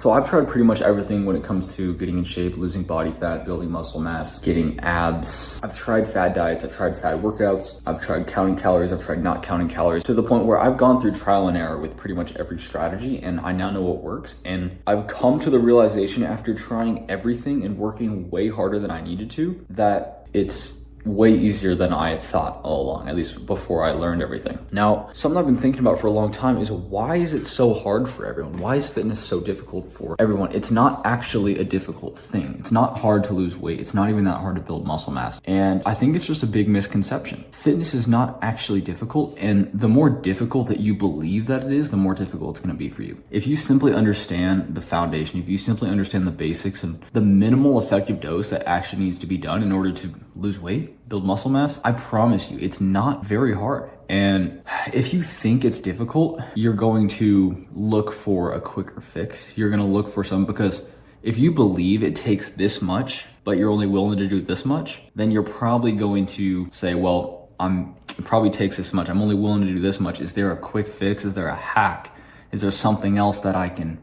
So I've tried pretty much everything when it comes to getting in shape, losing body fat, building muscle mass, getting abs. I've tried fad diets, I've tried fad workouts, I've tried counting calories, I've tried not counting calories, to the point where I've gone through trial and error with pretty much every strategy, and I now know what works. And I've come to the realization after trying everything and working way harder than I needed to, that it's way easier than I thought all along, at least before I learned everything. Now, something I've been thinking about for a long time is, why is it so hard for everyone? Why is fitness so difficult for everyone? It's not actually a difficult thing. It's not hard to lose weight. It's not even that hard to build muscle mass. And I think it's just a big misconception. Fitness is not actually difficult, and the more difficult that you believe that it is, the more difficult it's going to be for you. If you simply understand the foundation, if you simply understand the basics and the minimal effective dose that actually needs to be done in order to lose weight, build muscle mass, I promise you, it's not very hard. And if you think it's difficult, you're going to look for a quicker fix. You're going to look for some, because if you believe it takes this much, but you're only willing to do this much, then you're probably going to say, well, it probably takes this much. I'm only willing to do this much. Is there a quick fix? Is there a hack? Is there something else that I can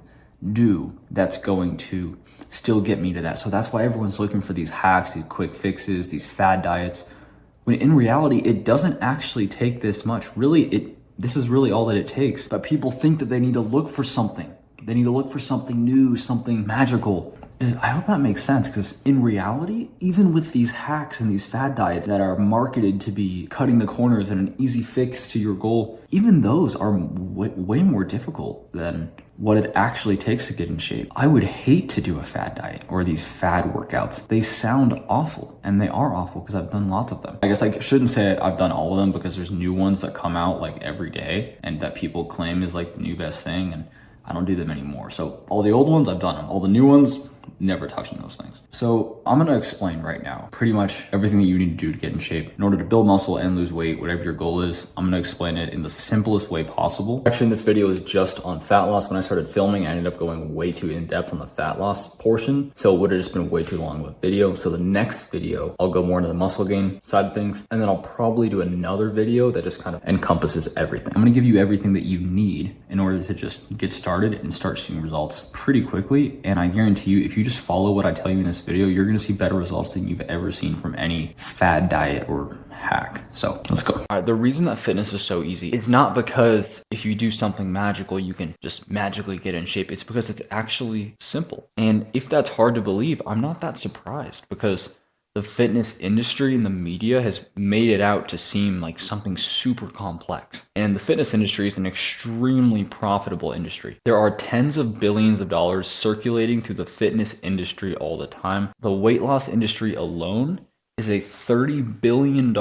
do that's going to still get me to that? So that's why everyone's looking for these hacks, these quick fixes, these fad diets, when in reality, it doesn't actually take this much. Really, this is really all that it takes. But people think that they need to look for something. They need to look for something new, something magical. I hope that makes sense, because in reality, even with these hacks and these fad diets that are marketed to be cutting the corners and an easy fix to your goal, even those are way more difficult than what it actually takes to get in shape. I would hate to do a fad diet or these fad workouts. They sound awful, and they are awful because I've done lots of them. I guess I shouldn't say I've done all of them, because there's new ones that come out like every day and that people claim is like the new best thing, and I don't do them anymore. So all the old ones, I've done them. All the new ones, never touching those things. So I'm gonna explain right now pretty much everything that you need to do to get in shape in order to build muscle and lose weight, whatever your goal is. I'm gonna explain it in the simplest way possible. Actually, this video is just on fat loss. When I started filming, I ended up going way too in depth on the fat loss portion, so it would have just been way too long of a video. So the next video, I'll go more into the muscle gain side of things, and then I'll probably do another video that just kind of encompasses everything. I'm gonna give you everything that you need in order to just get started and start seeing results pretty quickly. And I guarantee you, if you just follow what I tell you in this video, you're gonna see better results than you've ever seen from any fad diet or hack. So let's go. All right, the reason that fitness is so easy is not because if you do something magical, you can just magically get in shape. It's because it's actually simple. And if that's hard to believe, I'm not that surprised, because the fitness industry and the media has made it out to seem like something super complex. And the fitness industry is an extremely profitable industry. There are tens of billions of dollars circulating through the fitness industry all the time. The weight loss industry alone is a $30 billion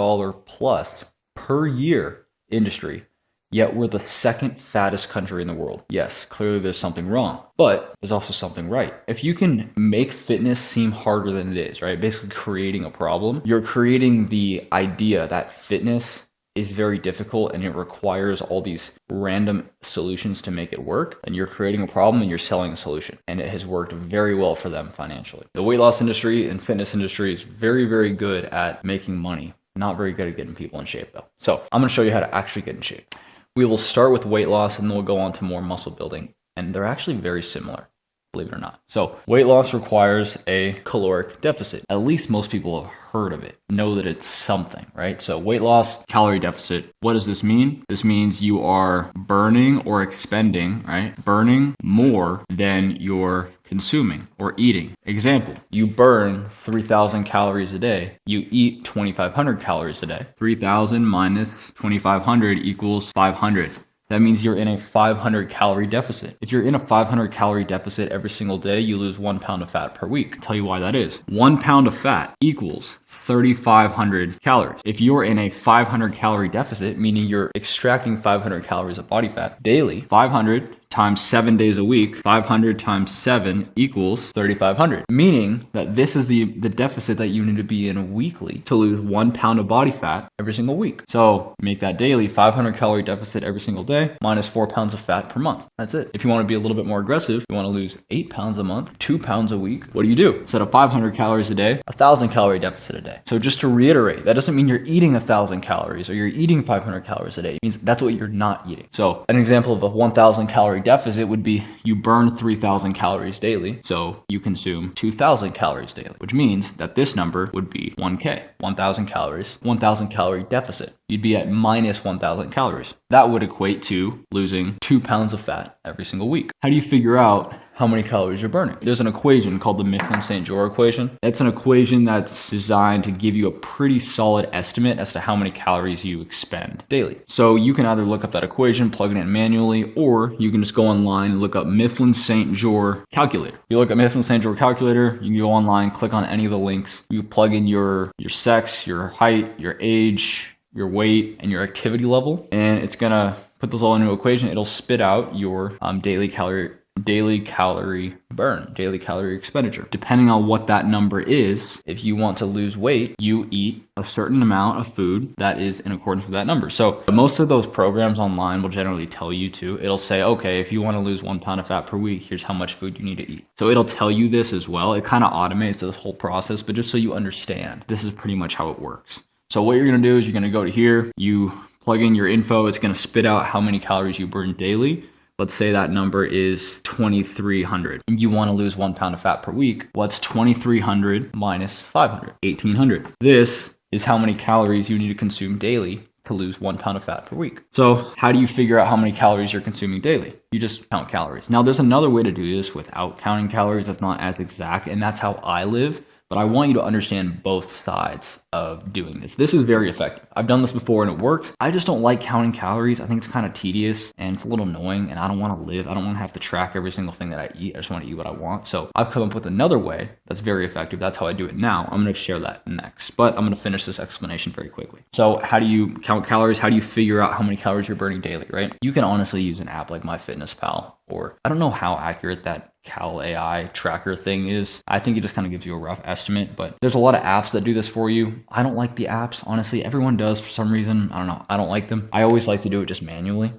plus per year industry. Yet we're the second fattest country in the world. Yes, clearly there's something wrong, but there's also something right. If you can make fitness seem harder than it is, right? Basically creating a problem, you're creating the idea that fitness is very difficult and it requires all these random solutions to make it work. And you're creating a problem and you're selling a solution. And it has worked very well for them financially. The weight loss industry and fitness industry is very, very good at making money. Not very good at getting people in shape though. So I'm gonna show you how to actually get in shape. We will start with weight loss and then we'll go on to more muscle building. And they're actually very similar, believe it or not. So weight loss requires a caloric deficit. At least most people have heard of it, know that it's something, right? So weight loss, calorie deficit. What does this mean? This means you are burning or expending, right? Burning more than you're consuming or eating. Example, you burn 3,000 calories a day. You eat 2,500 calories a day. 3,000 minus 2,500 equals 500. That means you're in a 500 calorie deficit. If you're in a 500 calorie deficit every single day, you lose 1 pound of fat per week. I'll tell you why that is. 1 pound of fat equals 3,500 calories. If you're in a 500 calorie deficit, meaning you're extracting 500 calories of body fat daily, 500 times 7 days a week, 500 times 7 equals 3,500. Meaning that this is the deficit that you need to be in weekly to lose 1 pound of body fat every single week. So make that daily, 500 calorie deficit every single day, minus 4 pounds of fat per month. That's it. If you want to be a little bit more aggressive, you want to lose 8 pounds a month, 2 pounds a week, what do? Instead of 500 calories a day, 1,000 calorie deficit a day. So just to reiterate, that doesn't mean you're eating 1,000 calories or you're eating 500 calories a day. It means that's what you're not eating. So an example of a 1,000 calorie deficit would be you burn 3,000 calories daily, so you consume 2,000 calories daily, which means that this number would be 1K, 1,000 calories, 1,000 calorie deficit. You'd be at minus 1,000 calories. That would equate to losing 2 pounds of fat every single week. How do you figure out how many calories you're burning? There's an equation called the Mifflin-St. Jeor equation. It's an equation that's designed to give you a pretty solid estimate as to how many calories you expend daily. So you can either look up that equation, plug it in manually, or you can just go online and look up Mifflin-St. Jeor calculator. You look at Mifflin-St. Jeor calculator, you can go online, click on any of the links. You plug in your sex, your height, your age, your weight, and your activity level, and it's gonna put those all into an equation. It'll spit out your daily calorie burn, daily calorie expenditure. Depending on what that number is, if you want to lose weight, you eat a certain amount of food that is in accordance with that number. So most of those programs online will generally tell you to. It'll say, okay, if you want to lose 1 pound of fat per week, here's how much food you need to eat. So it'll tell you this as well. It kind of automates the whole process, but just so you understand, this is pretty much how it works. So what you're going to do is you're going to go to here, you plug in your info, it's going to spit out how many calories you burn daily. Let's say that number is 2,300 and you want to lose 1 pound of fat per week. What's 2,300 minus 500? 1,800. This is how many calories you need to consume daily to lose 1 pound of fat per week. So how do you figure out how many calories you're consuming daily? You just count calories. Now there's another way to do this without counting calories that's not as exact, and that's how I live. But I want you to understand both sides of doing this. This is very effective. I've done this before and it works. I just don't like counting calories. I think it's kind of tedious and it's a little annoying, and I don't want to live. I don't want to have to track every single thing that I eat. I just want to eat what I want. So I've come up with another way that's very effective. That's how I do it now. I'm going to share that next, but I'm going to finish this explanation very quickly. So how do you count calories? How do you figure out how many calories you're burning daily, right? You can honestly use an app like MyFitnessPal, or I don't know how accurate that Cal AI tracker thing is. I think it just kind of gives you a rough estimate, but there's a lot of apps that do this for you. I don't like the apps, honestly. Everyone does for some reason. I don't know. I don't like them. I always like to do it just manually.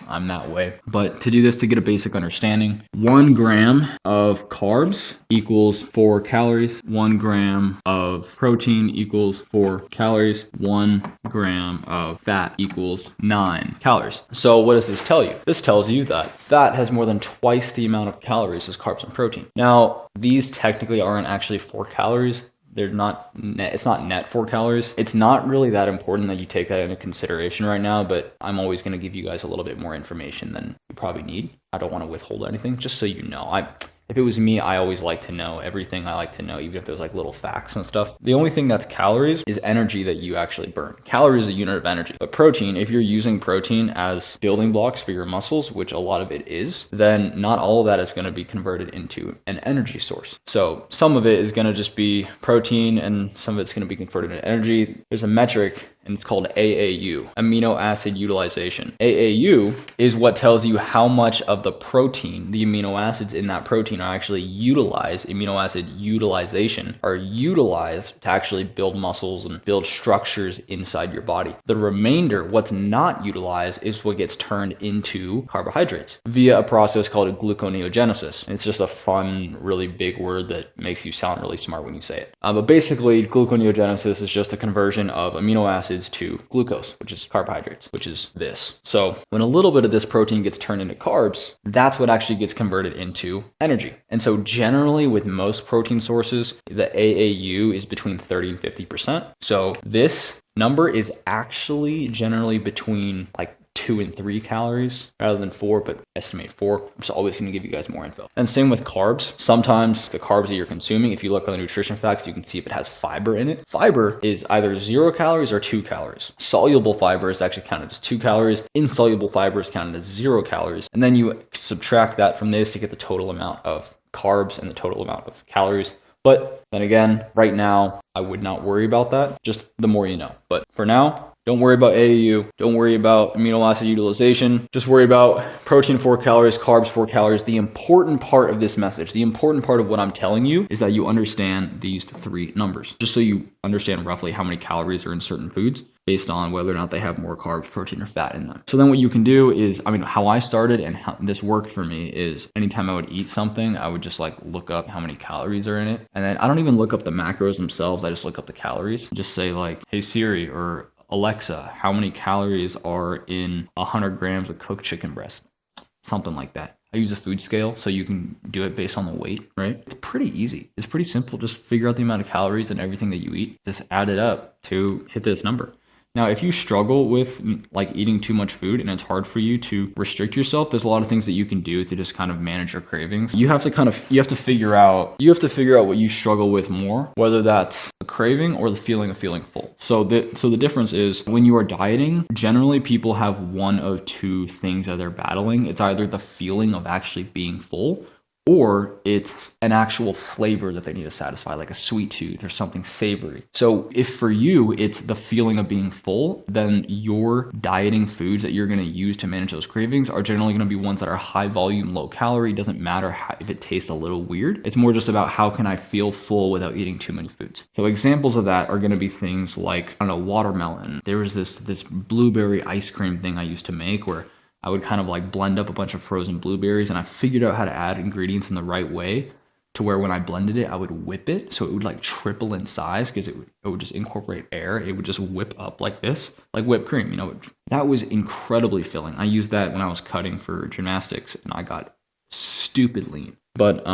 I'm that way. But to do this, to get a basic understanding, 1 gram of carbs equals 4 calories. 1 gram of protein equals 4 calories. 1 gram of fat equals 9 calories. So what does this tell you? This tells you that fat has more than twice the amount of calories as carbs and protein. Now, these technically aren't actually 4 calories. They're not net, it's not net 4 calories. It's not really that important that you take that into consideration right now, but I'm always going to give you guys a little bit more information than you probably need. I don't want to withhold anything, just so you know. If it was me, I always like to know everything. I like to know, even if there's like little facts and stuff. The only thing that's calories is energy that you actually burn. Calories is a unit of energy. But protein, if you're using protein as building blocks for your muscles, which a lot of it is, then not all of that is going to be converted into an energy source. So some of it is going to just be protein and some of it's going to be converted into energy. There's a metric, and it's called AAU, amino acid utilization. AAU is what tells you how much of the protein, the amino acids in that protein are actually utilized. Amino acid utilization are utilized to actually build muscles and build structures inside your body. The remainder, what's not utilized, is what gets turned into carbohydrates via a process called gluconeogenesis. It's just a fun, really big word that makes you sound really smart when you say it. But basically, gluconeogenesis is just a conversion of amino acids to glucose, which is carbohydrates, which is this. So when a little bit of this protein gets turned into carbs, that's what actually gets converted into energy. And so generally with most protein sources, the AAU is between 30 and 50%. So this number is actually generally between like 2 and 3 calories rather than 4, but estimate 4. I'm just always going to give you guys more info. And same with carbs. Sometimes the carbs that you're consuming, if you look on the nutrition facts, you can see if it has fiber in it. Fiber is either 0 calories or 2 calories. Soluble fiber is actually counted as 2 calories. Insoluble fiber is counted as 0 calories. And then you subtract that from this to get the total amount of carbs and the total amount of calories. But then again, right now, I would not worry about that. Just the more you know. But for now, don't worry about AAU. Don't worry about amino acid utilization. Just worry about protein 4 calories, carbs 4 calories. The important part of this message, the important part of what I'm telling you is that you understand these 3 numbers. Just so you understand roughly how many calories are in certain foods based on whether or not they have more carbs, protein, or fat in them. So then what you can do is, how I started and how this worked for me is anytime I would eat something, I would just like look up how many calories are in it. And then I don't even look up the macros themselves. I just look up the calories. Just say like, hey Siri or Alexa, how many calories are in 100 grams of cooked chicken breast? something like that. I use a food scale so you can do it based on the weight, right? It's pretty easy. It's pretty simple. Just figure out the amount of calories and everything that you eat. Just add it up to hit this number. Now, if you struggle with like eating too much food and it's hard for you to restrict yourself, there's a lot of things that you can do to just kind of manage your cravings. You have to figure out what you struggle with more, whether that's a craving or the feeling of feeling full. So the difference is when you are dieting, generally people have one of two things that they're battling. It's either the feeling of actually being full, or it's an actual flavor that they need to satisfy, like a sweet tooth or something savory. So if for you, it's the feeling of being full, then your dieting foods that you're going to use to manage those cravings are generally going to be ones that are high volume, low calorie. It doesn't matter if it tastes a little weird. It's more just about how can I feel full without eating too many foods. So examples of that are going to be things like, I don't know, watermelon. There was this blueberry ice cream thing I used to make where I would kind of like blend up a bunch of frozen blueberries, and I figured out how to add ingredients in the right way to where when I blended it, I would whip it so it would like triple in size because it would just incorporate air. It would just whip up like this, like whipped cream, you know. That was incredibly filling. I used that when I was cutting for gymnastics and I got stupid lean. But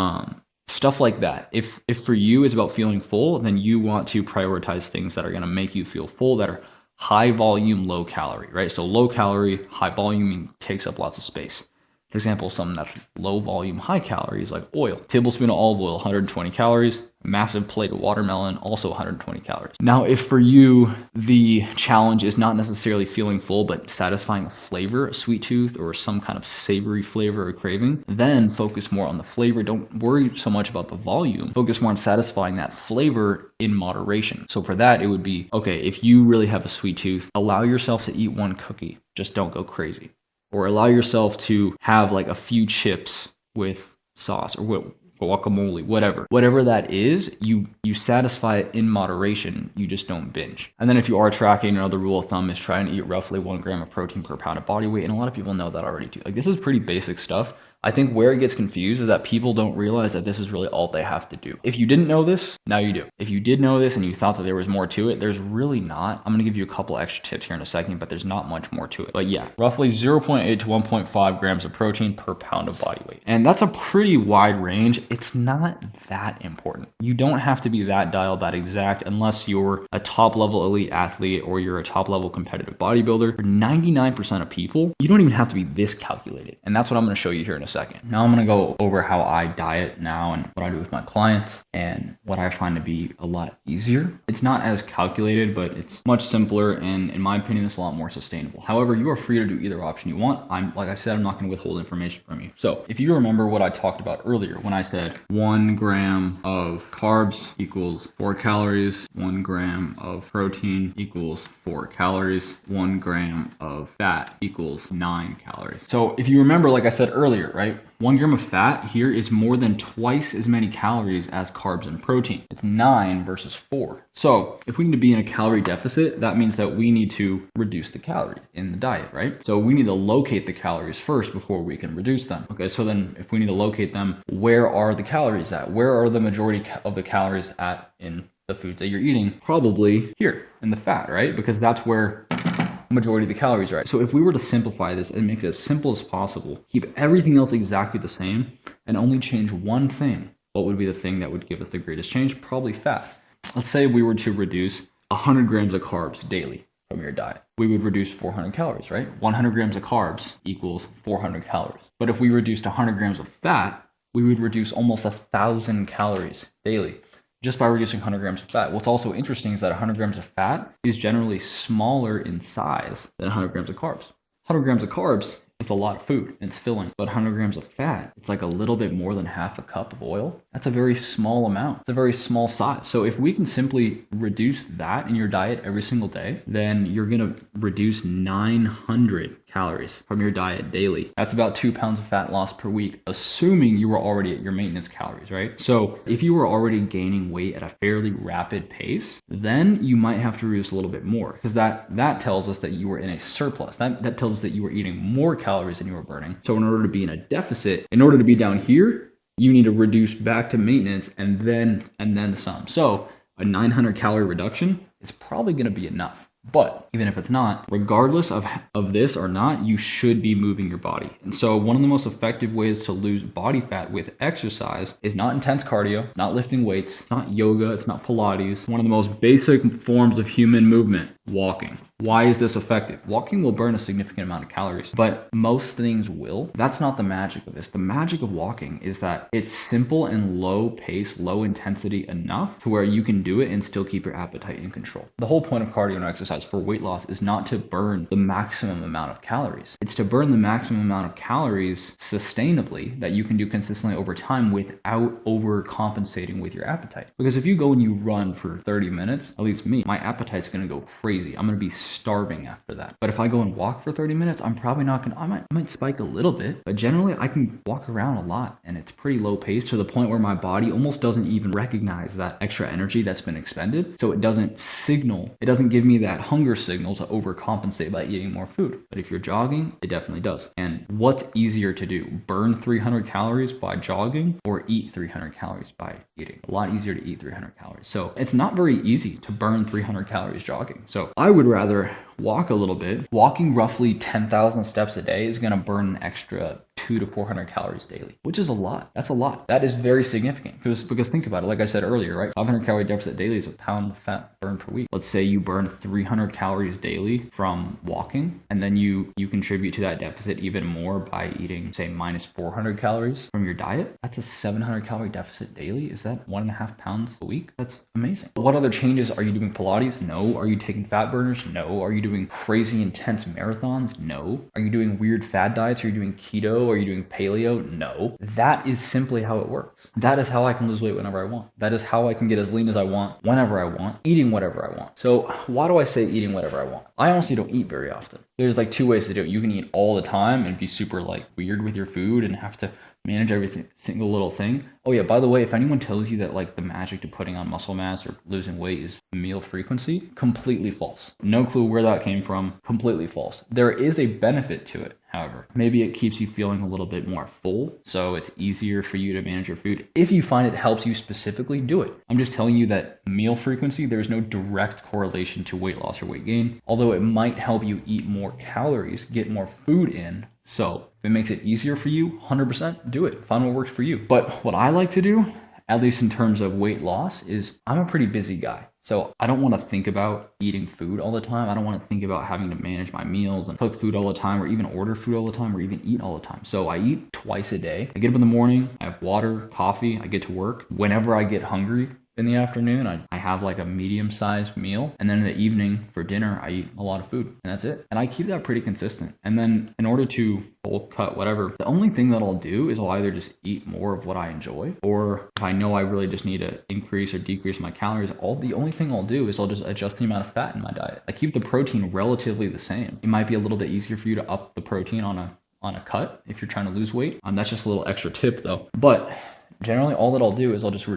stuff like that. If for you it's about feeling full, then you want to prioritize things that are going to make you feel full, that are high volume, low calorie, right? So low calorie, high volume takes up lots of space. For example, something that's low volume, high calories like oil. Tablespoon of olive oil, 120 calories. Massive plate of watermelon, also 120 calories. Now, if for you, the challenge is not necessarily feeling full, but satisfying a flavor, a sweet tooth, or some kind of savory flavor or craving, then focus more on the flavor. Don't worry so much about the volume. Focus more on satisfying that flavor in moderation. So for that, it would be, okay, if you really have a sweet tooth, allow yourself to eat one cookie. Just don't go crazy. Or allow yourself to have like a few chips with sauce or guacamole, whatever that is, you satisfy it in moderation. You just don't binge. And then if you are tracking, another rule of thumb is try and eat roughly 1 gram of protein per pound of body weight. And a lot of people know that already too. Like, this is pretty basic stuff. I think where it gets confused is that people don't realize that this is really all they have to do. If you didn't know this, now you do. If you did know this and you thought that there was more to it, there's really not. I'm going to give you a couple extra tips here in a second, but there's not much more to it. But yeah, roughly 0.8 to 1.5 grams of protein per pound of body weight. And that's a pretty wide range. It's not that important. You don't have to be that dialed, that exact, unless you're a top level elite athlete or you're a top level competitive bodybuilder. For 99% of people, you don't even have to be this calculated. And that's what I'm going to show you here in a second. Now I'm going to go over how I diet now and what I do with my clients and what I find to be a lot easier. It's not as calculated, but it's much simpler, and in my opinion, it's a lot more sustainable. However, you are free to do either option you want. Like I said, I'm not going to withhold information from you. So if you remember what I talked about earlier when I said 1 gram of carbs equals 4 calories, 1 gram of protein equals 4 calories, 1 gram of fat equals 9 calories. So if you remember, like I said earlier, right? 1 gram of fat here is more than twice as many calories as carbs and protein. It's 9 versus 4. So if we need to be in a calorie deficit, that means that we need to reduce the calories in the diet, right? So we need to locate the calories first before we can reduce them. Okay, so then if we need to locate them, where are the calories at? Where are the majority of the calories at in the foods that you're eating? Probably here in the fat, right? Because that's where majority of the calories, right? So if we were to simplify this and make it as simple as possible, keep everything else exactly the same and only change one thing, what would be the thing that would give us the greatest change? Probably fat. Let's say we were to reduce 100 grams of carbs daily from your diet. We would reduce 400 calories, right? 100 grams of carbs equals 400 calories. But if we reduced 100 grams of fat, we would reduce almost 1,000 calories daily, just by reducing 100 grams of fat. What's also interesting is that 100 grams of fat is generally smaller in size than 100 grams of carbs. 100 grams of carbs is a lot of food and it's filling, but 100 grams of fat, it's like a little bit more than half a cup of oil. That's a very small amount. It's a very small size. So if we can simply reduce that in your diet every single day, then you're going to reduce 900 calories from your diet daily. That's about 2 pounds of fat loss per week, assuming you were already at your maintenance calories, right? So if you were already gaining weight at a fairly rapid pace, then you might have to reduce a little bit more, because that tells us that you were in a surplus. That tells us that you were eating more calories than you were burning. So in order to be in a deficit, in order to be down here, you need to reduce back to maintenance and then some. So a 900 calorie reduction is probably going to be enough. But even if it's not, regardless of this or not, you should be moving your body. And so one of the most effective ways to lose body fat with exercise is not intense cardio, not lifting weights, it's not yoga, it's not Pilates. One of the most basic forms of human movement, walking. Why is this effective? Walking will burn a significant amount of calories, but most things will. That's not the magic of this. The magic of walking is that it's simple and low pace, low intensity enough to where you can do it and still keep your appetite in control. The whole point of cardio and exercise for weight loss is not to burn the maximum amount of calories. It's to burn the maximum amount of calories sustainably that you can do consistently over time without overcompensating with your appetite. Because if you go and you run for 30 minutes, at least me, my appetite's gonna go crazy. I'm gonna be starving after that. But if I go and walk for 30 minutes, I'm probably not gonna, I might spike a little bit, but generally I can walk around a lot and it's pretty low pace to the point where my body almost doesn't even recognize that extra energy that's been expended. So it doesn't give me that hunger signal to overcompensate by eating more food. But if you're jogging, it definitely does. And what's easier to do? Burn 300 calories by jogging or eat 300 calories by eating? A lot easier to eat 300 calories. So it's not very easy to burn 300 calories jogging. So I would rather walk a little bit. Walking roughly 10,000 steps a day is going to burn an extra 200 to 400 calories daily, which is a lot. That's a lot. That is very significant because think about it. Like I said earlier, right? 500 calorie deficit daily is a pound of fat burned per week. Let's say you burn 300 calories daily from walking, and then you contribute to that deficit even more by eating, say, minus 400 calories from your diet. That's a 700 calorie deficit daily. Is that 1.5 pounds a week? That's amazing. What other changes are you doing? Pilates? No. Are you taking fat burners? No. Are you doing crazy intense marathons? No. Are you doing weird fad diets? Are you doing keto? Are you doing paleo? No. That is simply how it works. That is how I can lose weight whenever I want. That is how I can get as lean as I want, whenever I want, eating whatever I want. So why do I say eating whatever I want? I honestly don't eat very often. There's like two ways to do it. You can eat all the time and be super like weird with your food and have to manage every single little thing. Oh yeah, by the way, if anyone tells you that like the magic to putting on muscle mass or losing weight is meal frequency, completely false. No clue where that came from. Completely false. There is a benefit to it. However, maybe it keeps you feeling a little bit more full, so it's easier for you to manage your food. If you find it helps you specifically, do it. I'm just telling you that meal frequency, there's no direct correlation to weight loss or weight gain, although it might help you eat more calories, get more food in. So if it makes it easier for you, 100% do it. Find what works for you. But what I like to do, at least in terms of weight loss, is I'm a pretty busy guy. So I don't want to think about eating food all the time. I don't want to think about having to manage my meals and cook food all the time or even order food all the time or even eat all the time. So I eat twice a day. I get up in the morning, I have water, coffee, I get to work. Whenever I get hungry in the afternoon, I have like a medium-sized meal. And then in the evening for dinner, I eat a lot of food and that's it. And I keep that pretty consistent. And then in order to bulk cut, whatever, the only thing that I'll do is I'll either just eat more of what I enjoy, or if I know I really just need to increase or decrease my calories, the only thing I'll do is I'll just adjust the amount of fat in my diet. I keep the protein relatively the same. It might be a little bit easier for you to up the protein on a cut if you're trying to lose weight. That's just a little extra tip though. But generally all that I'll do is I'll just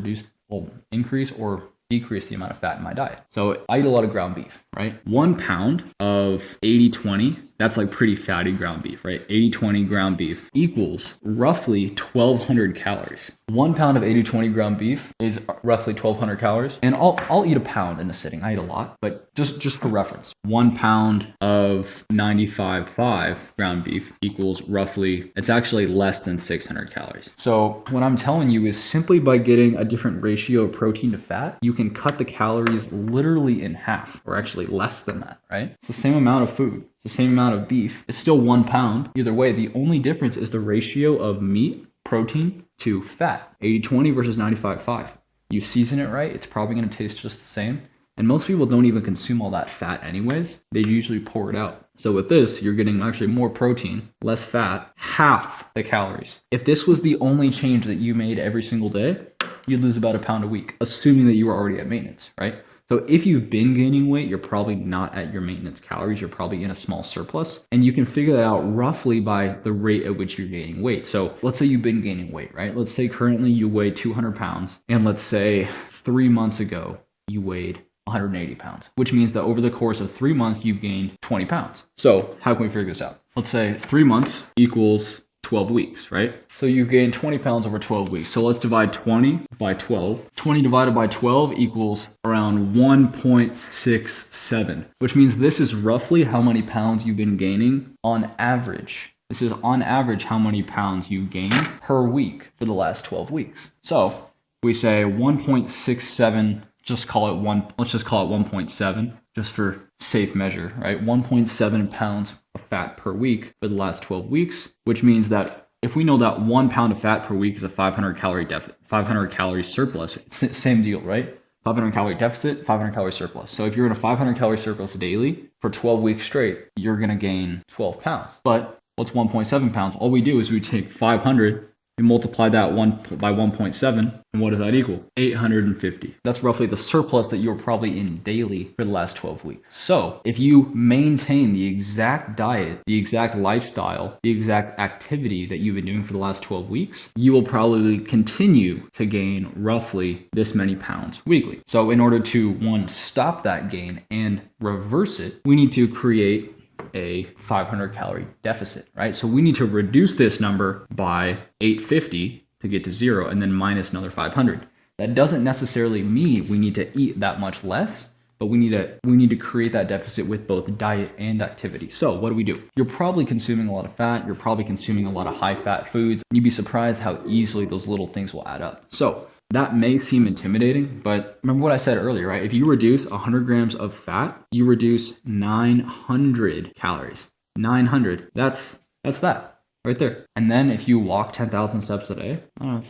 increase or decrease the amount of fat in my diet. So I eat a lot of ground beef, right? 1 pound of 80-20, that's like pretty fatty ground beef, right? 80-20 ground beef equals roughly 1,200 calories. 1 pound of 80-20 ground beef is roughly 1,200 calories. And I'll eat a pound in a sitting. I eat a lot, but just for reference, 1 pound of 95.5 ground beef equals roughly, it's actually less than 600 calories. So what I'm telling you is simply by getting a different ratio of protein to fat, you can cut the calories literally in half, or actually less than that, right? It's the same amount of food, it's the same amount of beef. It's still 1 pound. Either way, the only difference is the ratio of meat, protein to fat. 80-20 versus 95-5. You season it right, it's probably going to taste just the same. And most people don't even consume all that fat anyways. They usually pour it out. So with this, you're getting actually more protein, less fat, half the calories. If this was the only change that you made every single day, you'd lose about a pound a week, assuming that you were already at maintenance, right? So if you've been gaining weight, you're probably not at your maintenance calories. You're probably in a small surplus. And you can figure that out roughly by the rate at which you're gaining weight. So let's say you've been gaining weight, right? Let's say currently you weigh 200 pounds. And let's say 3 months ago, you weighed 180 pounds, which means that over the course of 3 months, you've gained 20 pounds. So how can we figure this out? Let's say 3 months equals 12 weeks, right? So you gain 20 pounds over 12 weeks. So let's divide 20 by 12. 20 divided by 12 equals around 1.67, which means this is roughly how many pounds you've been gaining on average. This is on average how many pounds you gain per week for the last 12 weeks. So we say 1.67, just call it one, let's just call it 1.7, just for safe measure, right? 1.7 pounds of fat per week for the last 12 weeks, which means that if we know that 1 pound of fat per week is a 500 calorie deficit, 500 calorie surplus, it's the same deal, right? 500 calorie deficit, 500 calorie surplus. So if you're in a 500 calorie surplus daily for 12 weeks straight, you're gonna gain 12 pounds. But what's 1.7 pounds? All we do is we take 500 and multiply that by 1.7, and what does that equal? 850. That's roughly the surplus that you're probably in daily for the last 12 weeks. So if you maintain the exact diet, the exact lifestyle, the exact activity that you've been doing for the last 12 weeks, you will probably continue to gain roughly this many pounds weekly. So in order to, one, stop that gain and reverse it, we need to create a 500 calorie deficit, right? So we need to reduce this number by 850 to get to zero and then minus another 500. That doesn't necessarily mean we need to eat that much less, but we need to create that deficit with both diet and activity. So what do? You're probably consuming a lot of fat. You're probably consuming a lot of high fat foods. You'd be surprised how easily those little things will add up. So that may seem intimidating, but remember what I said earlier, right? If you reduce 100 grams of fat, you reduce 900 calories. 900. That's that right there. And then if you walk 10,000 steps a day, I don't know,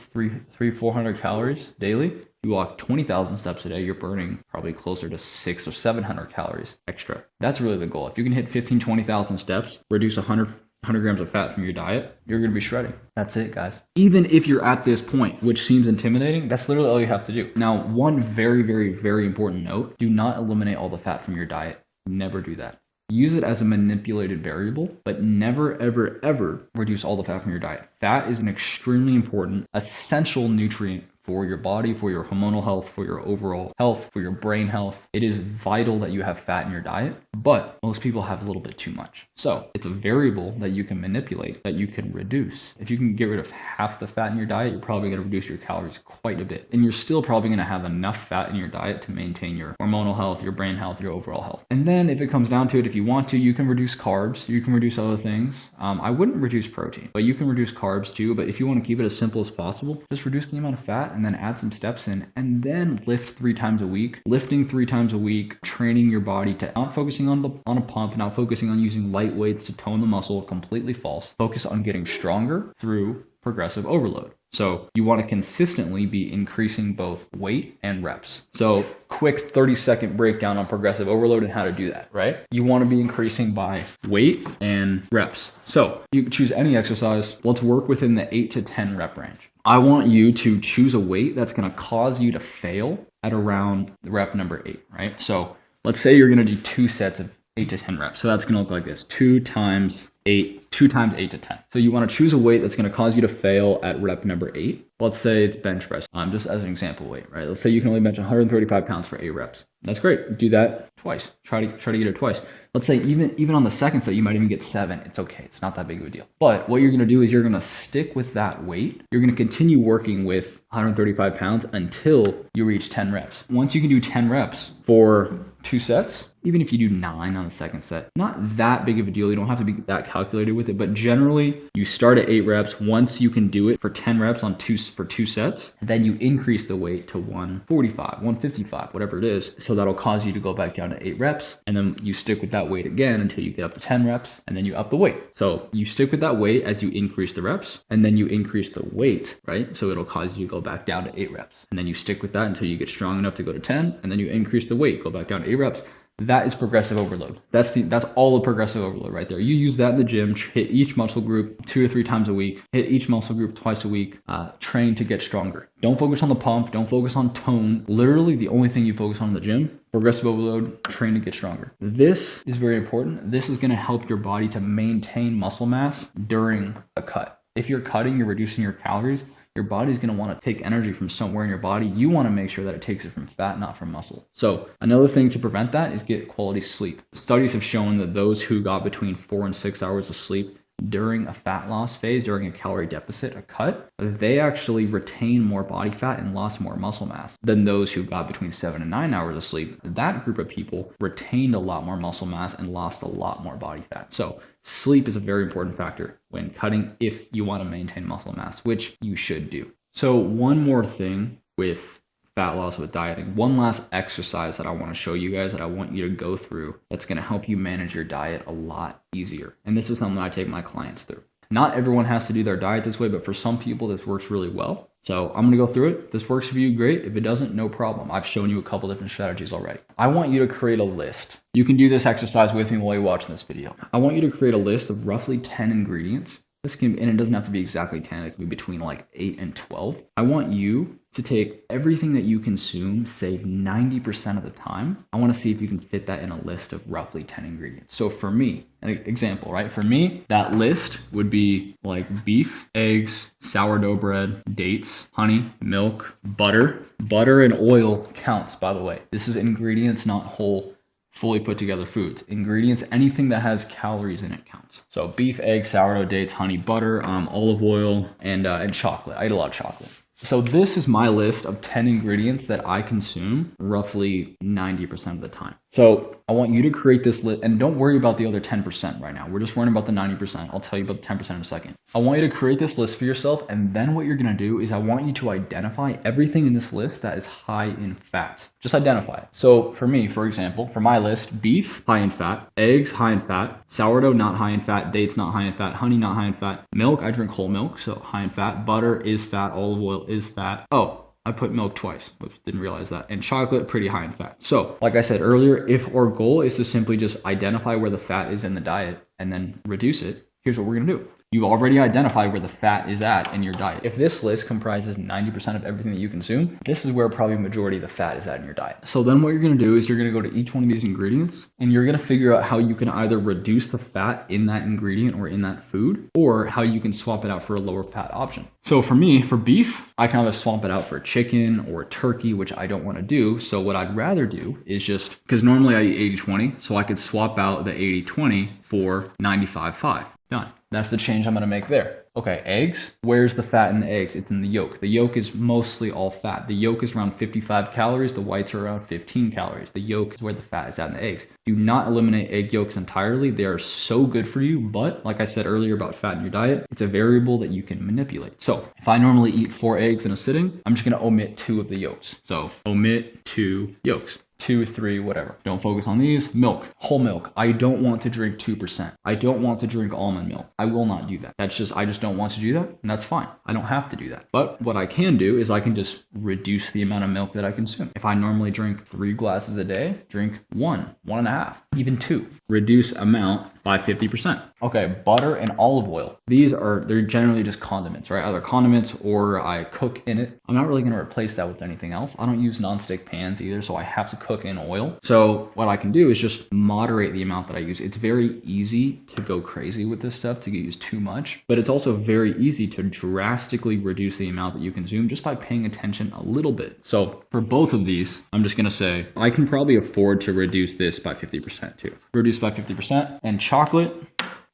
400 calories daily. You walk 20,000 steps a day, you're burning probably closer to 600 or 700 calories extra. That's really the goal. If you can hit 20,000 steps, reduce 100 grams of fat from your diet, you're going to be shredding. That's it, guys. Even if you're at this point, which seems intimidating, that's literally all you have to do. Now, one very, very, very important note, do not eliminate all the fat from your diet. Never do that. Use it as a manipulated variable, but never, ever, ever reduce all the fat from your diet. Fat is an extremely important, essential nutrient for your body, for your hormonal health, for your overall health, for your brain health. It is vital that you have fat in your diet, but most people have a little bit too much. So it's a variable that you can manipulate, that you can reduce. If you can get rid of half the fat in your diet, you're probably going to reduce your calories quite a bit. And you're still probably going to have enough fat in your diet to maintain your hormonal health, your brain health, your overall health. And then if it comes down to it, if you want to, you can reduce carbs, you can reduce other things. I wouldn't reduce protein, but you can reduce carbs too. But if you want to keep it as simple as possible, just reduce the amount of fat and then add some steps in, and then lift 3 times a week. Lifting 3 times a week, training your body to not focusing on a pump, not focusing on using light weights to tone the muscle, completely false. Focus on getting stronger through progressive overload. So you want to consistently be increasing both weight and reps. So quick 30-second breakdown on progressive overload and how to do that, right? You want to be increasing by weight and reps. So you can choose any exercise. Let's work within the 8 to 10 rep range. I want you to choose a weight that's going to cause you to fail at around rep number 8, right? So let's say you're going to do 2 sets of 8 to 10 reps. So that's going to look like this, 2 times 8 to 10. So you want to choose a weight that's going to cause you to fail at rep number 8. Let's say it's bench press, just as an example weight, right? Let's say you can only bench 135 pounds for 8 reps. That's great. Do that twice. Try to get it twice. Let's say even on the second set, you might even get 7. It's okay. It's not that big of a deal. But what you're going to do is you're going to stick with that weight. You're going to continue working with 135 pounds until you reach 10 reps. Once you can do 10 reps for 2 sets, even if you do 9 on the second set, not that big of a deal. You don't have to be that calculated with it, but generally you start at 8 reps. Once you can do it for 10 reps for 2 sets, then you increase the weight to 145, 155, whatever it is. So that'll cause you to go back down to 8 reps, and then you stick with that weight again until you get up to 10 reps, and then you up the weight. So you stick with that weight as you increase the reps, and then you increase the weight, right? So it'll cause you to go back down to 8 reps, and then you stick with that until you get strong enough to go to 10, and then you increase the weight, go back down to 8 reps. That is progressive overload. That's all of progressive overload right there. You use that in the gym, hit each muscle group 2 or 3 times a week, hit each muscle group twice a week, train to get stronger. Don't focus on the pump, don't focus on tone. Literally the only thing you focus on in the gym, progressive overload, train to get stronger. This is very important. This is gonna help your body to maintain muscle mass during a cut. If you're cutting, you're reducing your calories, your body's going to want to take energy from somewhere in your body. You want to make sure that it takes it from fat, not from muscle. So another thing to prevent that is get quality sleep. Studies have shown that those who got between 4 and 6 hours of sleep during a fat loss phase, during a calorie deficit, a cut, they actually retain more body fat and lost more muscle mass than those who got between 7 and 9 hours of sleep. That group of people retained a lot more muscle mass and lost a lot more body fat. So sleep is a very important factor when cutting if you want to maintain muscle mass, which you should do. So one more thing with fat loss with dieting, one last exercise that I want to show you guys that I want you to go through that's going to help you manage your diet a lot easier. And this is something I take my clients through. Not everyone has to do their diet this way, but for some people this works really well. So I'm going to go through it. If this works for you, great. If it doesn't, no problem. I've shown you a couple different strategies already. I want you to create a list. You can do this exercise with me while you're watching this video. I want you to create a list of roughly 10 ingredients. And it doesn't have to be exactly 10, it can be between like 8 and 12. I want you to take everything that you consume, say 90% of the time. I want to see if you can fit that in a list of roughly 10 ingredients. So for me, an example, right? For me, that list would be like beef, eggs, sourdough bread, dates, honey, milk, butter. Butter and oil counts, by the way. This is ingredients, not whole fully put together foods. Ingredients, anything that has calories in it counts. So beef, eggs, sourdough, dates, honey, butter, olive oil, and chocolate. I eat a lot of chocolate. So this is my list of 10 ingredients that I consume roughly 90% of the time. So I want you to create this list, and don't worry about the other 10% right now. We're just worrying about the 90%. I'll tell you about the 10% in a second. I want you to create this list for yourself, and then what you're gonna do is I want you to identify everything in this list that is high in fat. Just identify it. So for me, for example, for my list, beef, high in fat, eggs, high in fat, sourdough, not high in fat, dates, not high in fat, honey, not high in fat, milk, I drink whole milk, so high in fat, butter is fat, olive oil is fat. Oh, I put milk twice, which didn't realize that. And chocolate, pretty high in fat. So like I said earlier, if our goal is to simply just identify where the fat is in the diet and then reduce it, here's what we're gonna do. You already identified where the fat is at in your diet. If this list comprises 90% of everything that you consume, this is where probably a majority of the fat is at in your diet. So then what you're gonna do is you're gonna go to each one of these ingredients and you're gonna figure out how you can either reduce the fat in that ingredient or in that food, or how you can swap it out for a lower fat option. So for me, for beef, I can either swap it out for chicken or turkey, which I don't wanna do. So what I'd rather do is just, because normally I eat 80-20, so I could swap out the 80-20 for 95-5. Done. That's the change I'm gonna make there. Okay, eggs. Where's the fat in the eggs? It's in the yolk. The yolk is mostly all fat. The yolk is around 55 calories. The whites are around 15 calories. The yolk is where the fat is at in the eggs. Do not eliminate egg yolks entirely. They are so good for you, but like I said earlier about fat in your diet, it's a variable that you can manipulate. So if I normally eat 4 eggs in a sitting, I'm just gonna omit 2 of the yolks. So omit 2 yolks. 2, 3, whatever. Don't focus on these. Milk, whole milk. I don't want to drink 2%. I don't want to drink almond milk. I will not do that. I just don't want to do that, and that's fine. I don't have to do that. But what I can do is I can just reduce the amount of milk that I consume. If I normally drink 3 glasses a day, drink 1, 1.5, even 2. Reduce amount by 50%. Okay, butter and olive oil. They're generally just condiments, right? Either condiments or I cook in it. I'm not really gonna replace that with anything else. I don't use nonstick pans either, so I have to cook in oil. So what I can do is just moderate the amount that I use. It's very easy to go crazy with this stuff, to use too much, but it's also very easy to drastically reduce the amount that you consume just by paying attention a little bit. So for both of these, I'm just gonna say, I can probably afford to reduce this by 50% too. Reduce by 50%. And chocolate,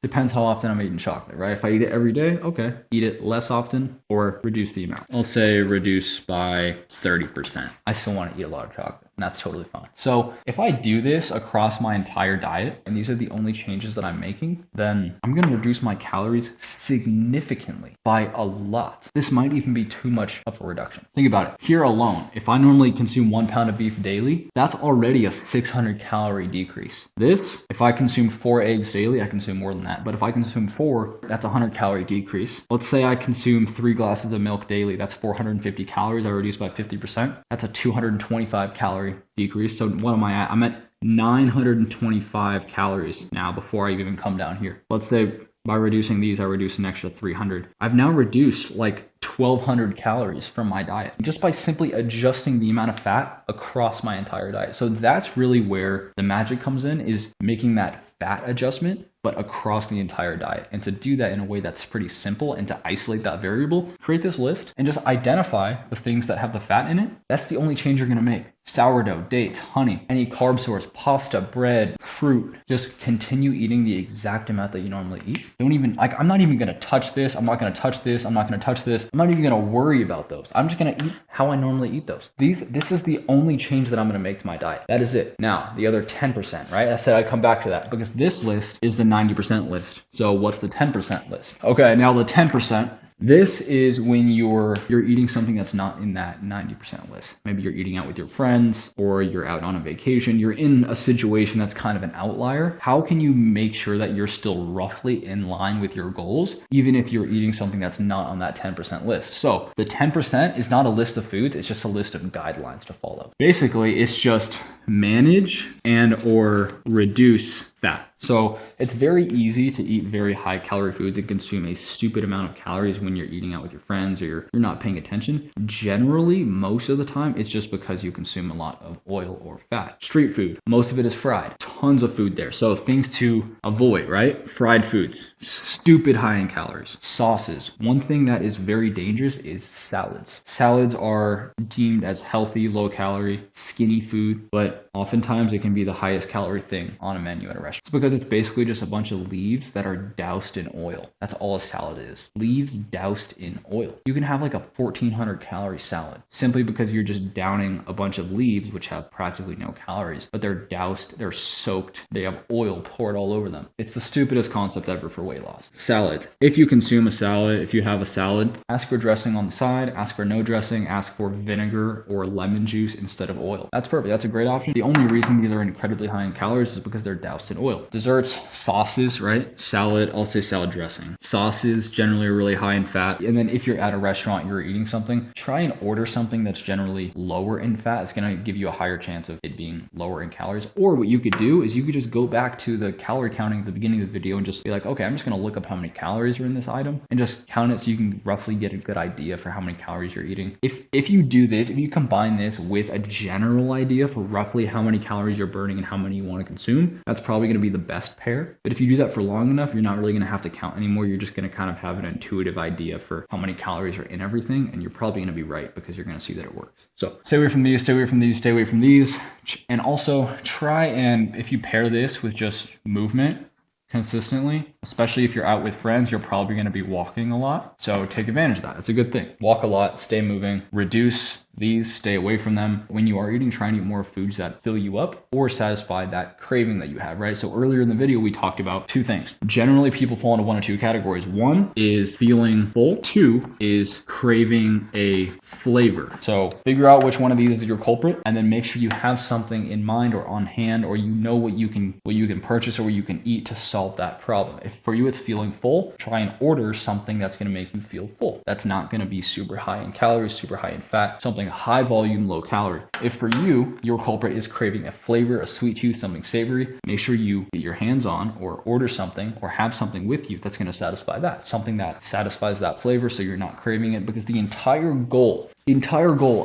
depends how often I'm eating chocolate, right? If I eat it every day, okay. Eat it less often or reduce the amount. I'll say reduce by 30%. I still want to eat a lot of chocolate, and that's totally fine. So if I do this across my entire diet, and these are the only changes that I'm making, then I'm going to reduce my calories significantly by a lot. This might even be too much of a reduction. Think about it. Here alone, if I normally consume 1 pound of beef daily, that's already a 600 calorie decrease. This, if I consume 4 eggs daily, I consume more than that. But if I consume 4, that's a 100 calorie decrease. Let's say I consume 3 glasses of milk daily. That's 450 calories. I reduce by 50%. That's a 225 calorie decrease. So what am I at? I'm at 925 calories now before I even come down here. Let's say by reducing these, I reduce an extra 300. I've now reduced like 1,200 calories from my diet just by simply adjusting the amount of fat across my entire diet. So that's really where the magic comes in, is making that fat adjustment, but across the entire diet. And to do that in a way that's pretty simple and to isolate that variable, create this list and just identify the things that have the fat in it. That's the only change you're gonna make. Sourdough, dates, honey, any carb source, pasta, bread, fruit. Just continue eating the exact amount that you normally eat. Don't even, like, I'm not even gonna touch this. I'm not gonna touch this. I'm not gonna touch this. I'm not even gonna worry about those. I'm just gonna eat how I normally eat those. This is the only change that I'm gonna make to my diet. That is it. Now, the other 10%, right? I said I'd come back to that because this list is the 90% list. So what's the 10% list? Okay, now the 10%. This is when you're eating something that's not in that 90% list. Maybe you're eating out with your friends or you're out on a vacation. You're in a situation that's kind of an outlier. How can you make sure that you're still roughly in line with your goals, even if you're eating something that's not on that 10% list? So the 10% is not a list of foods. It's just a list of guidelines to follow. Basically, it's just manage and or reduce fat. So it's very easy to eat very high calorie foods and consume a stupid amount of calories when you're eating out with your friends or you're not paying attention. Generally, most of the time, it's just because you consume a lot of oil or fat. Street food, most of it is fried. Tons of food there. So things to avoid, right? Fried foods, stupid high in calories. Sauces. One thing that is very dangerous is salads. Salads are deemed as healthy, low calorie, skinny food, but oftentimes it can be the highest calorie thing on a menu at a restaurant. It's because it's basically just a bunch of leaves that are doused in oil. That's all a salad is. Leaves doused in oil. You can have like a 1,400 calorie salad simply because you're just downing a bunch of leaves, which have practically no calories, but they're doused, they're soaked, they have oil poured all over them. It's the stupidest concept ever for weight loss. Salads. If you consume a salad, if you have a salad, ask for dressing on the side, ask for no dressing, ask for vinegar or lemon juice instead of oil. That's perfect. That's a great option. The only reason these are incredibly high in calories is because they're doused in oil. Desserts, sauces, right? Salad, I'll say salad dressing. Sauces generally are really high in fat. And then if you're at a restaurant, you're eating something, try and order something that's generally lower in fat. It's going to give you a higher chance of it being lower in calories. Or what you could do is you could just go back to the calorie counting at the beginning of the video and just be like, okay, I'm just going to look up how many calories are in this item and just count it so you can roughly get a good idea for how many calories you're eating. If you do this, if you combine this with a general idea for roughly how many calories you're burning and how many you want to consume, that's probably going to be the best pair. But if you do that for long enough, you're not really going to have to count anymore. You're just going to kind of have an intuitive idea for how many calories are in everything. And you're probably going to be right because you're going to see that it works. So stay away from these, stay away from these, stay away from these. And also try and, if you pair this with just movement consistently, especially if you're out with friends, you're probably going to be walking a lot. So take advantage of that. It's a good thing. Walk a lot, stay moving, reduce these, stay away from them. When you are eating, try and eat more foods that fill you up or satisfy that craving that you have, right? So earlier in the video, we talked about two things. Generally, people fall into one of two categories. One is feeling full. Two is craving a flavor. So figure out which one of these is your culprit and then make sure you have something in mind or on hand, or you know what you can purchase or what you can eat to solve that problem. If for you it's feeling full, try and order something that's going to make you feel full. That's not going to be super high in calories, super high in fat, something high volume, low calorie. If for you, your culprit is craving a flavor, a sweet tooth, something savory, make sure you get your hands on or order something or have something with you that's going to satisfy that. Something that satisfies that flavor so you're not craving it, because the entire goal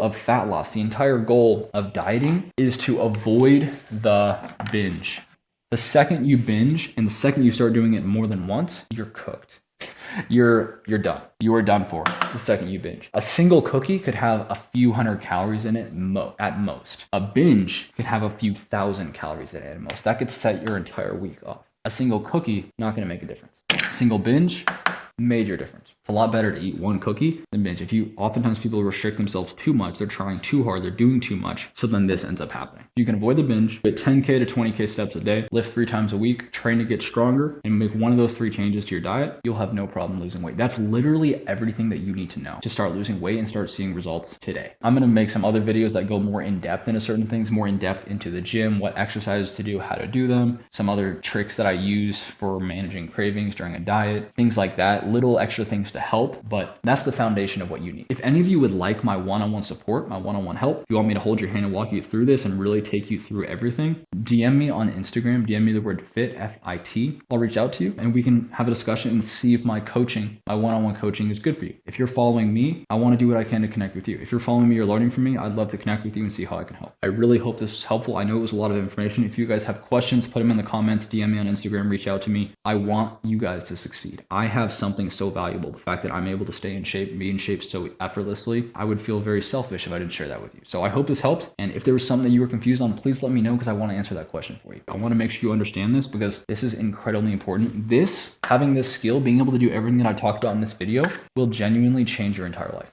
of fat loss, the entire goal of dieting is to avoid the binge. The second you binge and the second you start doing it more than once, you're cooked. You're done. You are done for the second you binge. A single cookie could have a few hundred calories in it at most. A binge could have a few thousand calories in it at most. That could set your entire week off. A single cookie, not going to make a difference. Single binge, major difference. It's a lot better to eat one cookie than binge. Oftentimes people restrict themselves too much. They're trying too hard. They're doing too much. So then this ends up happening. You can avoid the binge, get 10K to 20K steps a day, lift 3 times a week, train to get stronger, and make one of those 3 changes to your diet. You'll have no problem losing weight. That's literally everything that you need to know to start losing weight and start seeing results today. I'm going to make some other videos that go more in depth into certain things, more in depth into the gym, what exercises to do, how to do them, some other tricks that I use for managing cravings during a diet, things like that, little extra things to to help, but that's the foundation of what you need. If any of you would like my one-on-one support, my one-on-one help, if you want me to hold your hand and walk you through this and really take you through everything, DM me on Instagram, DM me the word fit, F-I-T. I'll reach out to you and we can have a discussion and see if my coaching, my one-on-one coaching is good for you. If you're following me, I want to do what I can to connect with you. If you're following me or learning from me, I'd love to connect with you and see how I can help. I really hope this is helpful. I know it was a lot of information. If you guys have questions, put them in the comments, DM me on Instagram, reach out to me. I want you guys to succeed. I have something so valuable. The fact that I'm able to stay in shape, be in shape so effortlessly, I would feel very selfish if I didn't share that with you. So I hope this helped. And if there was something that you were confused on, please let me know because I want to answer that question for you. I want to make sure you understand this because this is incredibly important. Having this skill, being able to do everything that I talked about in this video will genuinely change your entire life.